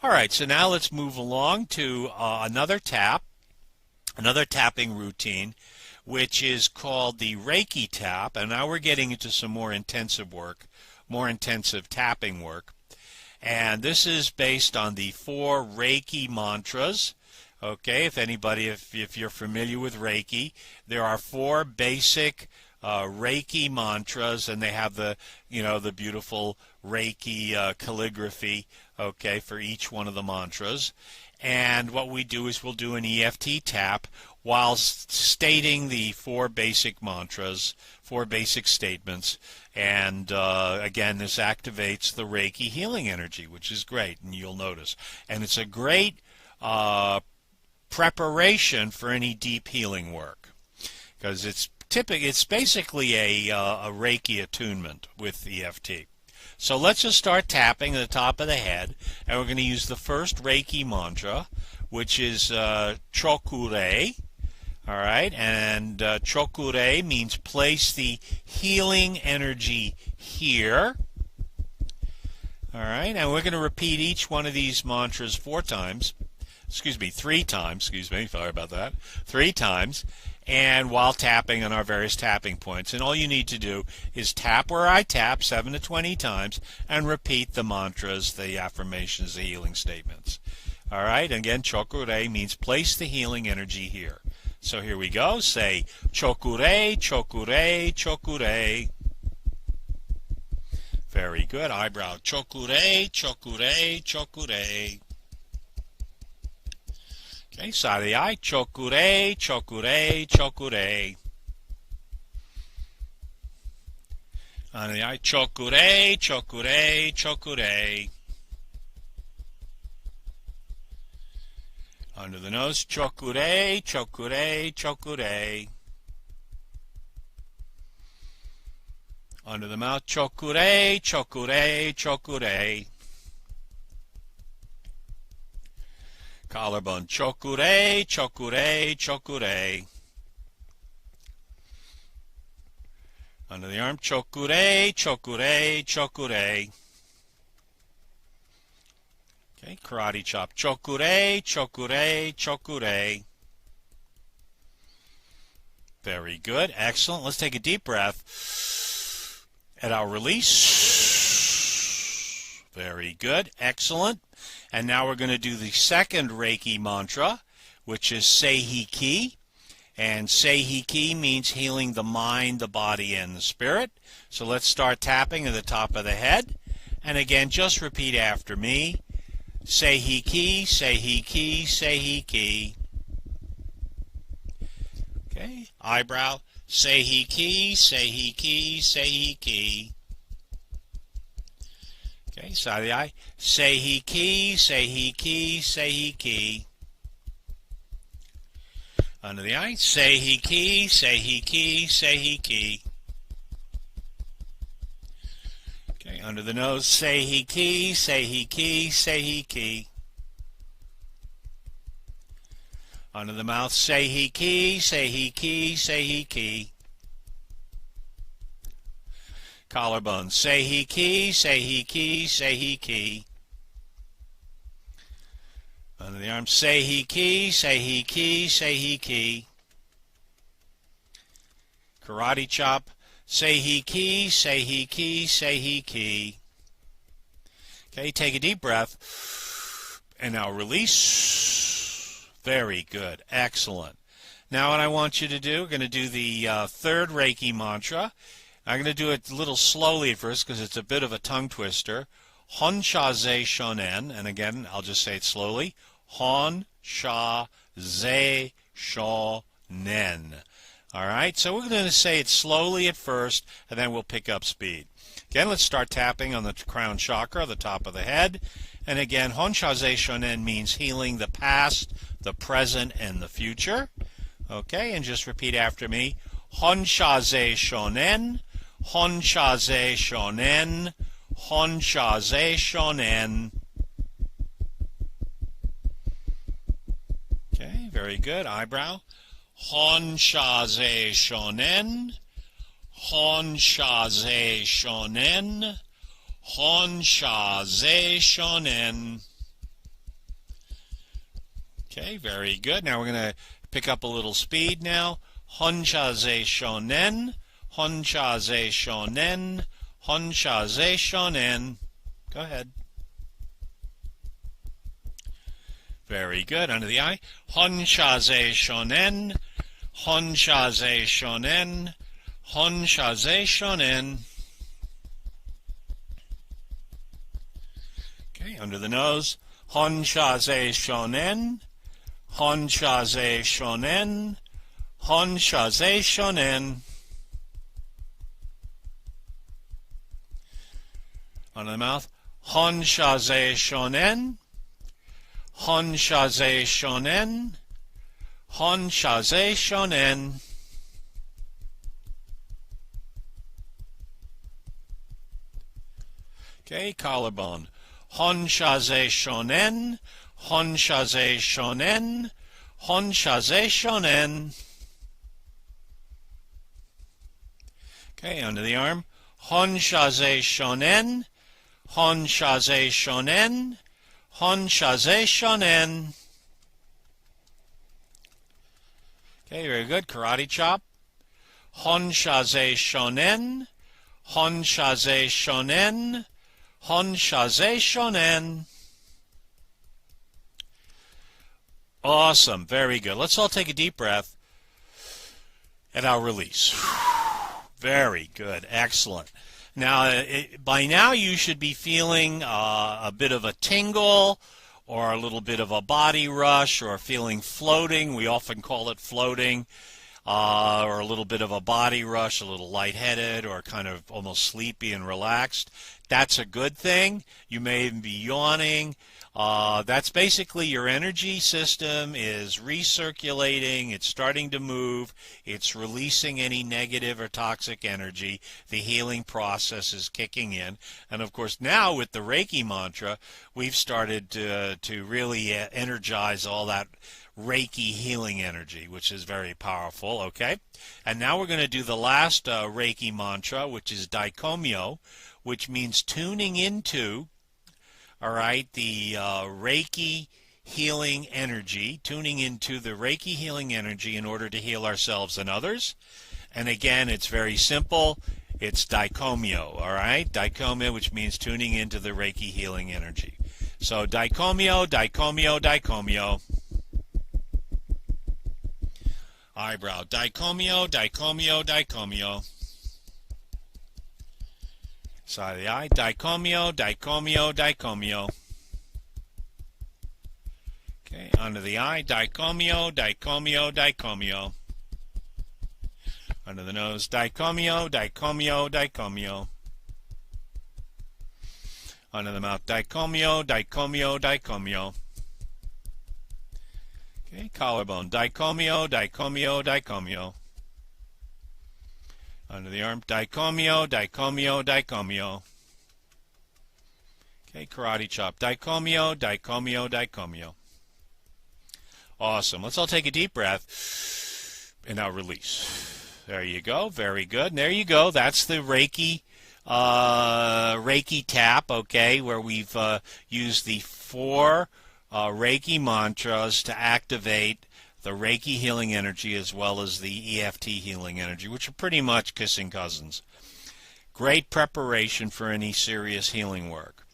All right, so now let's move along to another tapping routine, which is called the Reiki Tap. And now we're getting into some more intensive work, more intensive tapping work. And this is based on the 4 Reiki mantras. Okay, if you're familiar with Reiki, there are 4 basic Reiki mantras, and they have the beautiful Reiki calligraphy, okay, for each one of the mantras. And what we do is we'll do an EFT tap while stating the 4 basic mantras, 4 basic statements. And again, this activates the Reiki healing energy, which is great, and you'll notice. And it's a great preparation for any deep healing work, because it's basically a Reiki attunement with EFT. So let's just start tapping at the top of the head, and we're going to use the first Reiki mantra, which is Chokure. All right, and Chokure means place the healing energy here. All right, and we're going to repeat each one of these mantras 3 times, sorry about that, 3 times, and while tapping on our various tapping points. And all you need to do is tap where I tap 7 to 20 times and repeat the mantras, the affirmations, the healing statements. All right, and again, Chokure means place the healing energy here. So here we go. Say Chokure, Chokure, Chokure. Very good. Eyebrow. Chokure, Chokure, Chokure. Okay, side of the eye. Chokure, Chokure, Chokure. Under the eye. Chokure, Chokure, Chokure. Under the nose. Chokure, Chokure, Chokure. Under the mouth. Chokure, Chokure, Chokure. Collarbone. Chokure, Chokure, Chokure. Under the arm. Chokure, Chokure, Chokure. Okay, karate chop. Chokure, Chokure, Chokure. Very good. Excellent. Let's take a deep breath. And our release. Very good. Excellent. And now we're going to do the second Reiki mantra, which is Seihiki. And Seihiki means healing the mind, the body, and the spirit. So let's start tapping at the top of the head. And again, just repeat after me. Seihiki, Seihiki, Seihiki. Okay, eyebrow. Seihiki, Seihiki, Seihiki. Okay, side of the eye. Seihiki, Seihiki, Seihiki. Under the eye. Seihiki, Seihiki, Seihiki. Okay, under the nose. Seihiki, Seihiki, Seihiki. Under the mouth. Seihiki, Seihiki, Seihiki. Collarbone. Seihiki, Seihiki, Seihiki. Under the arm. Seihiki, Seihiki, Seihiki. Karate chop. Seihiki, Seihiki, Seihiki. Okay, take a deep breath. And now release. Very good. Excellent. Now what I want you to do, we're going to do the third Reiki mantra. I'm going to do it a little slowly at first because it's a bit of a tongue twister. Honsha-ze shonen. And again, I'll just say it slowly. Honsha-ze shonen. All right, so we're going to say it slowly at first, and then we'll pick up speed. Again, let's start tapping on the crown chakra, the top of the head. And again, Honsha-ze shonen means healing the past, the present, and the future. Okay, and just repeat after me. Honsha-ze shonen, Honsha-ze shonen, Honsha-ze shonen. Okay, very good. Eyebrow. Honsha-ze shonen, Honsha-ze shonen, Honsha-ze shonen. Okay, very good. Now we're going to pick up a little speed now. Honshaze shonen, honshaze shonen, honshaze shonen. Go ahead. Very good. Under the eye. Honshaze shonen, honshaze shonen, honshaze shonen. Okay, under the nose. Honshaze shonen, honshaze shonen, honshaze shonen. Under the mouth. Honshaze shonen, honshaze shonen, honshaze shonen. Okay, collarbone. Honshaze shonen, honshaze shonen, honshaze shonen. Okay, under the arm. Honshaze shonen, honshaze shonen, honshaze shonen. Okay, very good. Karate chop. Honshaze shonen, honshaze shonen, honshaze shonen. Awesome. Very good. Let's all take a deep breath and I'll release. Very good. Excellent. Now, by now you should be feeling a bit of a tingle or a little bit of a body rush or feeling floating. We often call it floating. Or a little bit of a body rush, a little lightheaded or kind of almost sleepy and relaxed. That's a good thing. You may even be yawning. That's basically your energy system is recirculating. It's starting to move. It's releasing any negative or toxic energy. The healing process is kicking in. And of course now with the Reiki mantra, we've started to really energize all that Reiki healing energy, which is very powerful, okay? And now we're going to do the last Reiki mantra, which is Daikomyo, which means tuning into, all right, the Reiki healing energy, tuning into the Reiki healing energy in order to heal ourselves and others. And again, it's very simple. It's Daikomyo, all right? Daikomyo, which means tuning into the Reiki healing energy. So Daikomyo, Daikomyo, Daikomyo. Eyebrow. Daikomyo, Daikomyo, Daikomyo. Side of the eye. Daikomyo, Daikomyo, Daikomyo. Okay, under the eye. Daikomyo, Daikomyo, Daikomyo. Under the nose. Daikomyo, Daikomyo, Daikomyo. Under the mouth. Daikomyo, Daikomyo, Daikomyo. Okay, collarbone. Daikomyo, Daikomyo, Daikomyo. Under the arm. Daikomyo, Daikomyo, Daikomyo. Okay, karate chop. Daikomyo, Daikomyo, Daikomyo. Awesome. Let's all take a deep breath and now release. There you go. Very good. And there you go. That's the Reiki Tap, okay, where we've used the 4 Reiki mantras to activate the Reiki healing energy as well as the EFT healing energy, which are pretty much kissing cousins. Great preparation for any serious healing work.